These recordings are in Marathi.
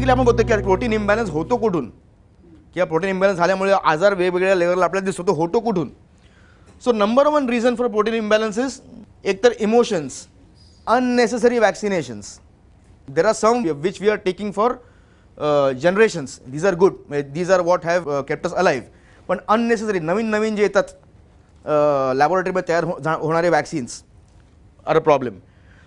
बेसिकली आपण बोलतो की प्रोटीन इम्बॅलन्स होतो कुठून, किंवा प्रोटीन इम्बॅलन्स झाल्यामुळे आजार वेगवेगळ्या लेवलला आपल्याला दिसतो, तो होतो कुठून. So number one reason for protein imbalance is एकतर emotions, unnecessary vaccinations. There are some which we are taking for generations. These are good. These are what have kept us alive. पण unnecessary नवीन जे येतात लॅबोरेटरीमध्ये तयार होणारे vaccines are a problem.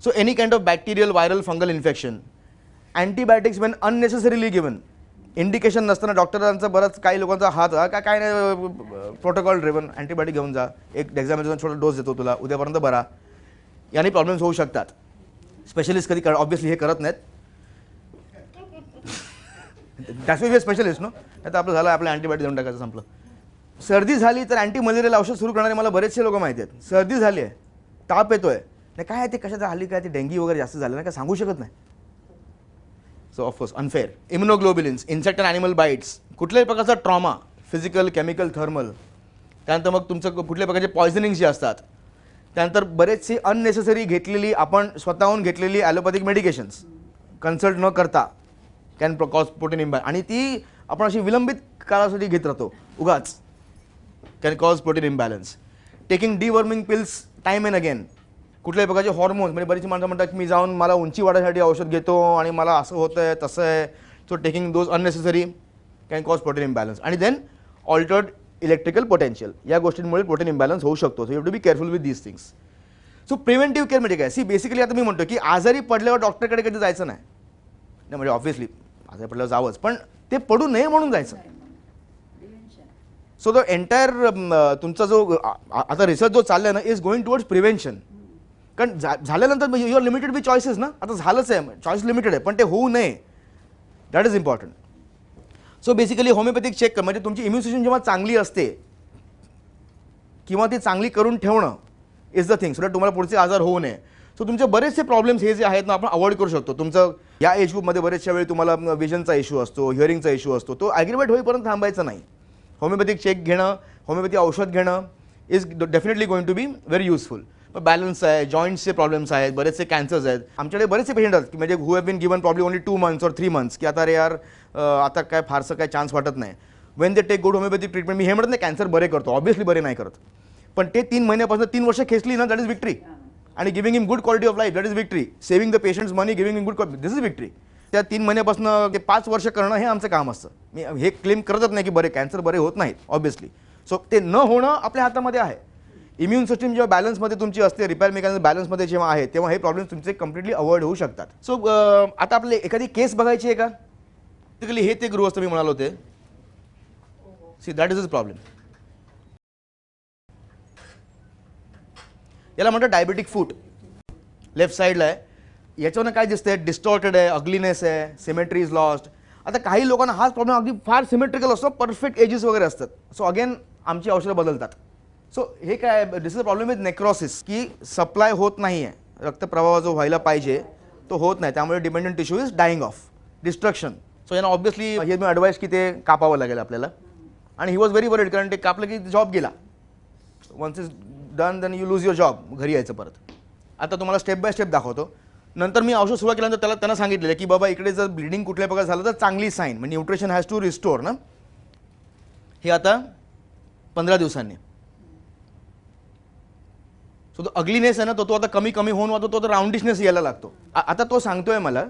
So any kind of bacterial, viral, fungal infection, antibiotics Wien unnecessarily given, indication नसताना डॉक्टरांचा बराच काही लोकांचा हात काय नाही प्रोटोकॉल ड्रिवन अँटीबायोटिक घेऊन जा, एक डेक्झामेथासोन छोटा डोस देतो तुला, उद्यापर्यंत बरा. याने प्रॉब्लेम्स होऊ शकतात. स्पेशलिस्ट कधी ऑब्व्हियसली हे करत नाहीत. दॅट्स वे स्पेशलिस्ट नो, नाही तर आपलं झालं आपलं अँटीबायोटिक देऊन टाकायचं, संपलं. सर्दी झाली तर अँटी मलेरियल औषध सुरू करणारे मला बरेचसे लोक माहिती आहेत. सर्दी झाली आहे, ताप येतोय, नाही काय ते कशाचं हल्ली काय ते डेंगी वगैरे जास्त झालं नाही, काय सांगू शकत नाही. So of course unfair. Immunoglobulins, insect and animal bites, कुठल्याही प्रकारचा ट्रॉमा, फिजिकल, केमिकल, थर्मल, त्यानंतर मग तुमचं कुठल्या प्रकारचे पॉयझनिंग जे असतात, त्यानंतर बरेचशी अननेसेसरी घेतलेली, आपण स्वतःहून घेतलेली ॲलोपॅथिक मेडिकेशन्स कन्सल्ट न करता कॅन कॉज प्रोटीन इम्बॅलन्स, आणि ती आपण अशी विलंबित काळासाठी घेत राहतो उगाच, can cause protein imbalance. Taking deworming pills time and again, कुठल्याही प्रकारचे हॉर्मोन्स, म्हणजे बरीचशी माणसं म्हणतात की मी जाऊन मला उंची वाढायसाठी औषध घेतो आणि मला असं होतं आहे तसं आहे. So taking those unnecessary can cause protein imbalance. आणि देन ऑल्टर्ड इलेक्ट्रिकल पोटेन्शियल, या गोष्टींमुळे प्रोटीन इम्बॅलन्स होऊ शकतो. So you have to be careful with these things. So preventive care म्हणजे काय, सी बेसिकली आता मी म्हणतो की आजारी पडल्यावर डॉक्टरकडे कधी जायचं नाही, म्हणजे ऑब्व्हियसली आजारी पडल्यावर जावंच, पण ते पडू नये म्हणून जायचं. सो द एंटायर तुमचा जो आता रिसर्च जो चालला आहे ना, इज गोइंग टुवर्ड्स प्रिव्हेन्शन. कारण झाल्यानंतर you are limited with choices ना, आता झालंच आहे, चॉईस लिमिटेड आहे, पण ते होऊ नये, that is important. So basically homeopathic check म्हणजे तुमची इम्युन सिस्टम जेव्हा चांगली असते किंवा ती चांगली करून ठेवणं is the thing, so that तुम्हाला पुढचे आजार होऊ नये. सो तुमचे बरेचसे प्रॉब्लेम्स हे जे आहेत ना, आपण अवॉइड करू शकतो. तुमचं या एज ग्रुपमध्ये बरेचशा वेळी तुम्हाला विजनचा इश्यू असतो, हिअरिंगचा इश्यू असतो, तो ॲग्रिवेट होईपर्यंत थांबायचं नाही. होमिओपॅथिक चेक घेणं, होमिओपॅथी औषध घेणं is definitely going to be very useful. Balance आहे, जॉईंट्सचे प्रॉब्लेम्स आहेत, बरेचसे कॅन्सर्स आहेत. आमच्याकडे बरेचसे पेशंट आहेत की म्हणजे who have been given probably only 2 months or 3 months, की आता रे यार आता काय फारसं काय चान्स वाटत नाही. When they take good homeopathic treatment, मी हे म्हणत नाही कॅन्सर बरे करतो, ऑब्व्हियसली बरे नाही करत, पण ते 3 महिन्यापासून 3 वर्ष खेचली ना, दॅट इज विक्ट्री. आणि giving him good quality of life, that is victory. Saving the patients money, giving him good quality, this is victory. त्या 3 महिन्यापासून ते 5 वर्ष करणं हे आमचं काम असतं. मी हे क्लेम करतच नाही की बरे कॅन्सर बरे होत नाहीत, ऑब्व्हियसली. सो ते न होणं आपल्या हातामध्ये आहे. इम्युन सिस्टम जेव्हा बॅलन्समध्ये तुमची असते, रिपेअर मेकॅनिझम बॅलन्समध्ये जेव्हा आहे, तेव्हा हे प्रॉब्लेम्स तुमचे कम्प्लिटली अवॉइड होऊ शकतात. सो आता आपले एखादी केस बघायची आहे का, बेसिकली हे ते गृहस्थ मी म्हणालो होते. See that is is problem. याला म्हणतात डायबेटिक फूट, लेफ्ट साईडला आहे. याच्यावरनं काय दिसतंय, डिस्टॉर्टेड आहे, अग्लीनेस आहे, सिमेट्री इज लॉस्ट. आता काही लोकांना हाच प्रॉब्लेम अगदी फार सिमेट्रिकल असतो, परफेक्ट एजेस वगैरे असतात. सो अगेन आमची औषधं बदलतात. सो हे काय, this is a problem with necrosis, की सप्लाय होत नाही आहे, रक्तप्रवाह जो व्हायला पाहिजे तो होत नाही, त्यामुळे dependent tissue is dying off, destruction. So यांना ऑब्व्हियसली हे मी ॲडवाईस की ते कापावं लागेल आपल्याला. आणि ही वॉज व्हेरी वरीड, कारण ते कापलं की जॉब गेला. Once is done then you lose your job, घरी यायचं परत. आता तुम्हाला स्टेप बाय स्टेप दाखवतो. नंतर मी औषध सुरुवात केल्यानंतर त्यांना सांगितलेलं की बाबा इकडे जर ब्लिडिंग कुठल्या प्रकार झालं तर चांगली साईन, म्हणजे न्यूट्रिशन हॅज टू रिस्टोर ना. हे आता 15 दिवसांनी. सो तो अग्लीनेस आहे ना, तो आता कमी कमी होऊन वाटतो, तो राऊंडिशनेस यायला लागतो. आता तो सांगतोय मला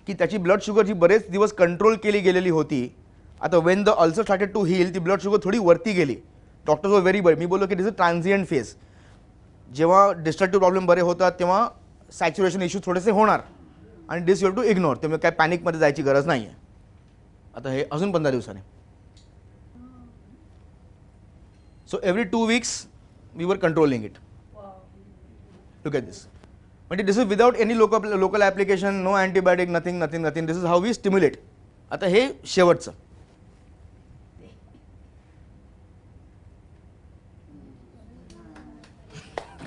की त्याची ब्लड शुगर जी बरेच दिवस कंट्रोल केली गेलेली होती, आता when the ulcer started to heal, ती ब्लड शुगर थोडी वरती गेली. डॉक्टर्स वर व्हेरी बरी. मी बोललो की दिस इज ट्रान्झिएंट फेज. जेव्हा डिस्ट्रक्टिव्ह प्रॉब्लेम बरे होतात तेव्हा सॅच्युरेशन इश्यू थोडेसे होणार, आणि दिस यू हॅव टू इग्नोर. त्यामुळे काय पॅनिकमध्ये जायची गरज नाही आहे. आता हे अजून 15 दिवसांनी. So every 2 weeks we are controlling it. Look at this. But this is without any local application, no antibiotic, nothing. This is how we stimulate. आता हे शेवटचं.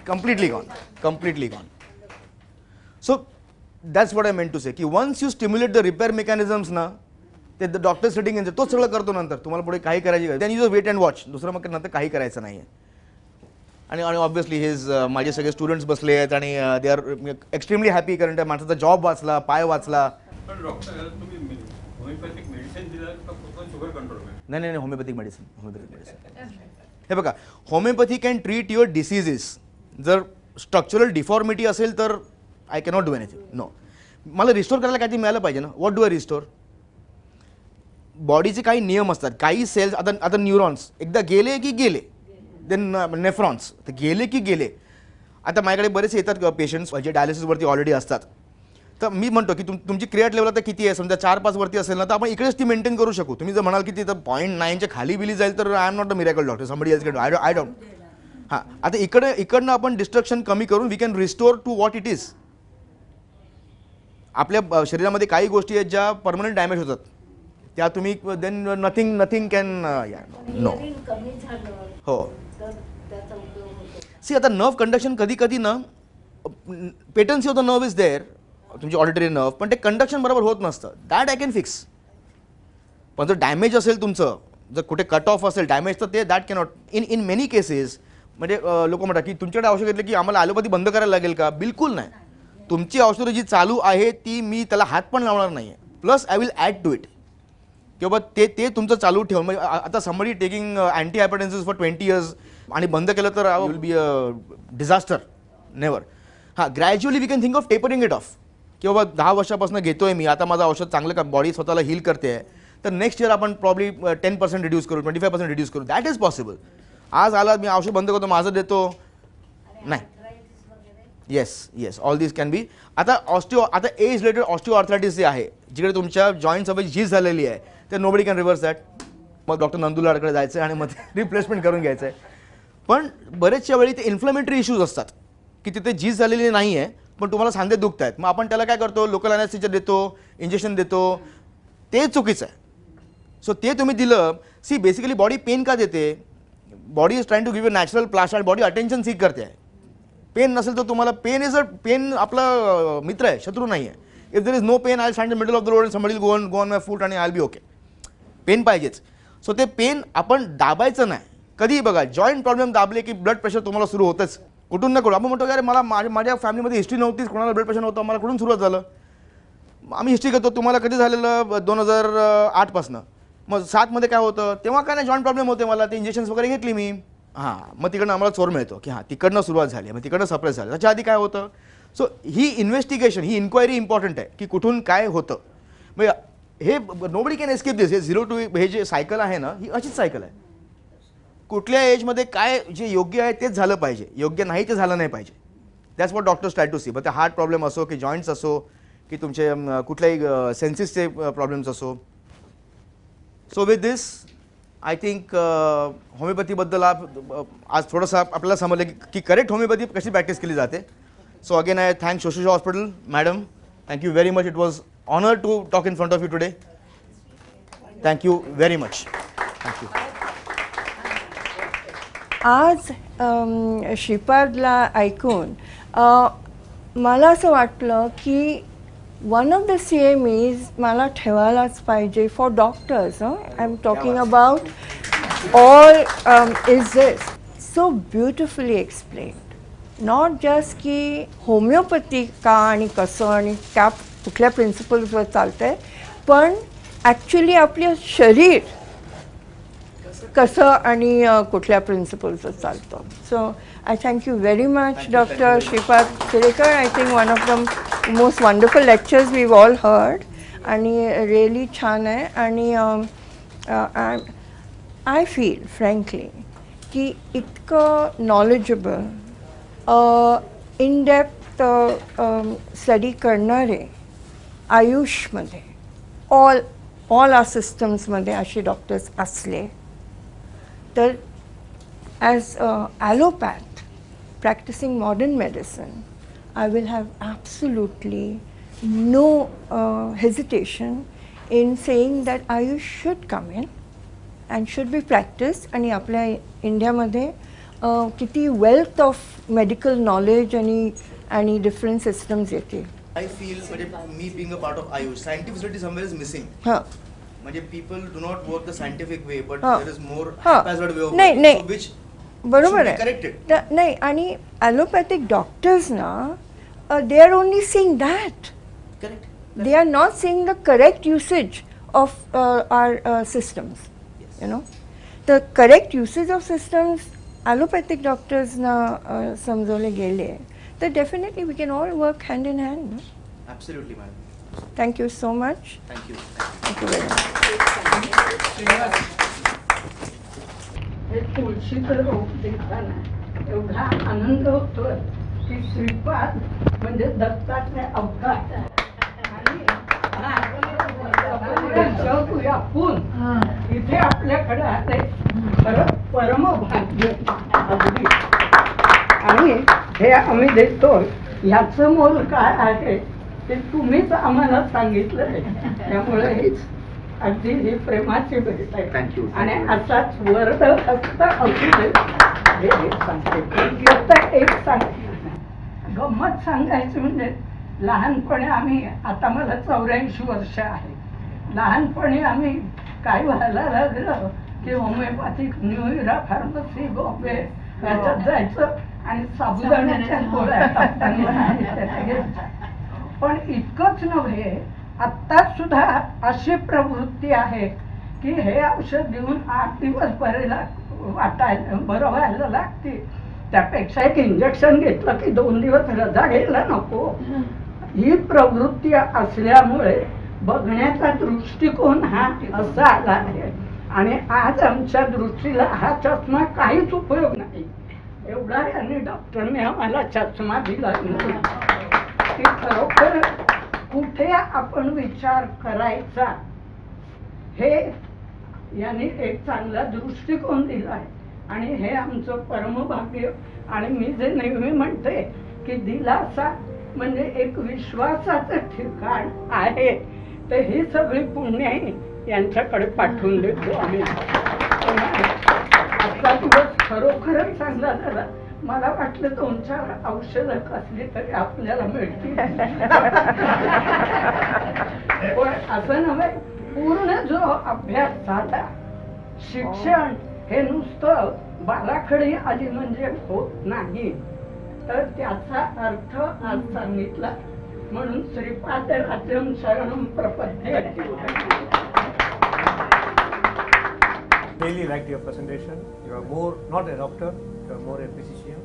Completely gone. So that's what I meant to say. की once you stimulate the repair mechanisms ना, ते the doctor sitting in, तोच सगळं करतो नंतर. तुम्हाला पुढे काही करायची गरज, then you just wait and watch. दुसरं मग नंतर काही करायचं नाही आहे. आणि ऑब्व्हियसली माझे सगळे स्टुडंट्स बसले आहेत आणि दे आर एक्स्ट्रीमली हॅपी, कारण त्या माणसाचा जॉब वाचला, पाय वाचला. पण डॉक्टर तुम्ही होमिओपॅथिक मेडिसिन दिलं का फक्त शुगर कंट्रोल? नाही नाही होमिओपॅथिक मेडिसिन हे बघा, homeopathy can treat your diseases. जर स्ट्रक्चरल डिफॉर्मिटी असेल तर I cannot do anything. No, मला रिस्टोर करायला काहीतरी मिळालं पाहिजे ना. What do I restore? बॉडीचे काही नियम असतात. काही सेल्स, आता न्यूरॉन्स एकदा गेले की गेले, देन नेफ्रॉन्स तर गेले की गेले. आता माझ्याकडे बरेच येतात पेशंट्स जे डायलिसिसवरती ऑलरेडी असतात. तर मी म्हणतो की तुमची क्रिएट लेवल आता किती आहे, समजा 4-5 वरती असेल ना, तर आपण इकडेच ती मेंटेन करू शकू. तुम्ही जर म्हणाल की तिथं 0.9च्या खाली बिली जाईल तर I am not a miracle doctor, somebody else can do. I don't. हां, आता इकडनं आपण डिस्ट्रक्शन कमी करून we can restore to what it is. आपल्या शरीरामध्ये काही गोष्टी आहेत ज्या परमनंट डॅमेज होतात, त्या तुम्ही देन नथिंग कॅन नो. हो, सी आता नर्व कंडक्शन कधी कधी ना, potency of the nerve is there, तुमची ऑडिटरी नर्व, पण ते कंडक्शन बरोबर होत नसतं. That I can fix. पण जर डॅमेज असेल तुमचं, जर कुठे कट ऑफ असेल डॅमेज, तर ते that cannot. In many cases म्हणजे लोक म्हणतात की तुमच्याकडे औषध घेतलं की आम्हाला ॲलोपॅथी बंद करायला लागेल का? बिलकुल नाही. तुमची औषधं जी चालू आहे ती मी त्याला हात पण लावणार नाही आहे. Plus I will add to it किंवा ते तुमचं चालू ठेवून. म्हणजे आता somebody taking anti hypertensives for 20 years आणि बंद केलं तर will be a disaster. Never. हां, gradually we can think of tapering it off. किंवा 10 वर्षापासून घेतोय मी, आता माझं औषध चांगलं का बॉडी स्वतःला हील करते आहे, तर नेक्स्ट इयर आपण प्रॉब्ली 10% रिड्यूस करू, 25% रिड्यूस करू. That is possible. आज आला मी औषध बंद करतो, माझं देतो नाही. Yes, all this can be. आता आता एज रिलेटेड ऑस्टिओआर्थरायटिस जे आहे, जिकडे तुमच्या जॉईंट सवय झीज झालेली आहे, तर नोबडी कॅन रिव्हर्स दॅट. मग डॉक्टर नंदुलाडकडे जायचं आहे आणि मग रिप्लेसमेंट करून घ्यायचं आहे. पण बरेचशा वेळी ते इन्फ्लमेटरी इश्यूज असतात की तिथे झीज झालेली नाही आहे, पण तुम्हाला सांधे दुखत आहेत. मग आपण त्याला काय करतो, लोकल अॅनेस्थेसिया देतो, इंजेक्शन देतो. ते चुकीचं आहे. सो ते तुम्ही दिलं. सी बेसिकली बॉडी पेन का देते? Body is trying to give a natural blast आणि बॉडी अटेन्शन सीक करते आहे. पेन नसेल तर तुम्हाला पेन आपला मित्र आहे, शत्रू नाही आहे. If there is no pain, I stand the middle of the road and somebody will go on my foot आणि I will be okay. Pain पाहिजेच. सो ते पेन आपण दाबायचं नाही. कधीही बघा, जॉईंट प्रॉब्लेम दाबले की ब्लड प्रेशर तुम्हाला सुरू होतंच कुठून ना कुठून. आपण म्हणतो की अरे मला माझ्या फॅमिलीमध्ये हिस्ट्री नव्हतीच, कोणाला ब्लड प्रेशर नव्हतं, मला कुठून सुरुवात झालं? आम्ही हिस्ट्री घेतो. तुम्हाला कधी झालेलं? 2008 मग 7 काय होतं? तेव्हा काय नाही, जॉईंट प्रॉब्लेम होते मला, ते इंजेक्शन्स वगैरे घेतली मी. हां, मग तिकडनं आम्हाला चोर मिळतो की हां तिकडनं सुरुवात झाली, मग तिकडनं सप्रेस झालं. त्याच्या आधी काय होतं? सो ही इन्व्हेस्टिगेशन, ही इन्क्वायरी इम्पॉर्टंट आहे की कुठून काय होतं. म्हणजे हे नोबडी कॅन एस्केप दिस. हे 0 to हे जे सायकल आहे ना, ही अशीच सायकल आहे. कुठल्या एजमध्ये काय जे योग्य आहे तेच झालं पाहिजे, योग्य नाही ते झालं नाही पाहिजे. That's what doctors try to see. मग ते हार्ट प्रॉब्लेम असो की जॉईंट्स असो की तुमचे कुठल्याही सेन्सिसचे प्रॉब्लेम्स असो. So with this I think होमिओपॅथीबद्दल आज थोडंसं आपल्याला समजलं की करेक्ट होमिओपॅथी कशी प्रॅक्टिस केली जाते. So again I thank Shosha hospital madam. Thank you very much. It was honour to talk in front of you today. Thank you very much. Thank you. आज श्रीपादला ऐकून मला असं वाटलं की वन ऑफ द CMEs मला ठेवायलाच पाहिजे for doctors. I am talking about all is this so beautifully explained. Not just की होमिओपॅथी का आणि कसं आणि त्या कुठल्या प्रिन्सिपल्सवर चालतं आहे, पण ॲक्च्युली आपलं शरीर कसं आणि कुठल्या प्रिन्सिपल्सवर चालतं. So I thank you very much doctor Shripad Kelekar. I think one of the most wonderful lectures we all heard आणि रिअली छान आहे. आणि आय फील फ्रँकली की इतकं नॉलेजेबल इन डेप्थ स्टडी करणारे आयुषमध्ये ऑल आर सिस्टम्समध्ये असे डॉक्टर्स असले तर as ॲलोपॅथ practicing modern medicine, I will have absolutely no hesitation in saying that Ayush should come in and should be practiced. आणि आपल्या इंडियामध्ये किती wealth of medical knowledge आणि different systems येतील. I feel म्हणजे मी being a part of Ayush, scientificity somewhere is missing. हां, म्हणजे people do not work the scientific way, but हां, there is more हां. haphazard way of नाही working. नाही So which बरोबर should be आहे. corrected. नाही, आणि ॲलोपॅथिक डॉक्टर्स ना they are only seeing that. Correct. They are not seeing the correct usage of our systems, you know. The correct usage of systems, allopathic doctors na समजवले गेले, then definitely we can all work hand in hand. No? Absolutely, madam. Thank you so much. Thank you. Thank you very much. हे तुळशीचं रोप देताना एवढा आनंद होतोय की श्रीपाद म्हणजे दत्तात्रय अवतार आणि जग व्यापून इथे आपल्याकडे आले खरं परमभाग्य अगदी. आणि हे आम्ही देतोय ह्याचं मोल काय आहे ते तुम्हीच आम्हाला सांगितलंय. त्यामुळे हीच अगदी ही प्रेमाची भेट आहे. आणि असाच वर्ध हस्त असू दे हे सांगते. फक्त एक सांग गंमत सांगायची म्हणजे लहानपणी आम्ही, आता मला 84 वर्ष आहे, लहानपणी आम्ही काय व्हायला लागलं की होमिओपॅथिक न्यू इरा फार्मसी बॉम्बे याच्यात जायचं आणि साबुदाण्याच्या गोळ्या टाकताना घ्यायच्या. पण इतकंच नव्हे, आत्ता सुद्धा अशी प्रवृत्ती आहे की हे औषध देऊन 8 दिवस बरं व्हायला लागते, त्यापेक्षा एक इंजेक्शन घेतलं की 2 दिवस रजा घ्यायला नको. ही प्रवृत्ती असल्यामुळे बघण्याचा दृष्टिकोन हा असा आला आहे. आणि आज आमच्या दृष्टीला हा चष्मा काहीच उपयोग नाही. एवढा यांनी डॉक्टरने आम्हाला चष्मा दिला की खरोखर कुठे आपण विचार करायचा हे यांनी एक चांगला दृष्टिकोन दिला आहे. आणि हे आमचं परमभाग्य. आणि मी जे नेहमी म्हणते की दिलासा म्हणजे एक विश्वासाचं ठिकाण आहे, तर ही सगळी पुण्य यांच्याकडे पाठवून देतो आम्ही. आजचा दिवस खरोखरच चांगला झाला. मला वाटलं 2-4 औषधं कसली तरी आपल्याला मिळतील. पण असं नव्हे, पूर्ण जो अभ्यास झाला, शिक्षण हे नुसतं बाराखडी आली म्हणजे होत नाही, तर त्याचा अर्थ आज सांगितला. म्हणून श्रीपाद राज्यम शरणम प्रपद्ये. Really liked your presentation. You are more not a doctor, you are more a physician.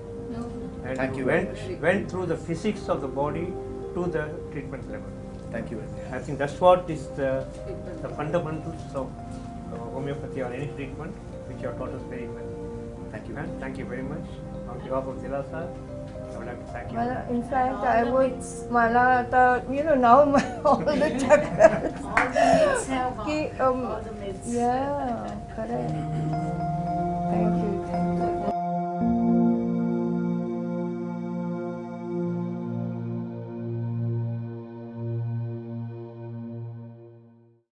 And Thank you very much. went through the physics of the body to the treatment level. Thank you very much. I think that's what is the fundamentals of homeopathy or any treatment which you have taught us very well. Thank you. And thank you very much. On behalf of Dila sir, I would like to thank you. मला इनफॅक्ट आय वुड, मला आता you know now all the chakras की या खरं आहे.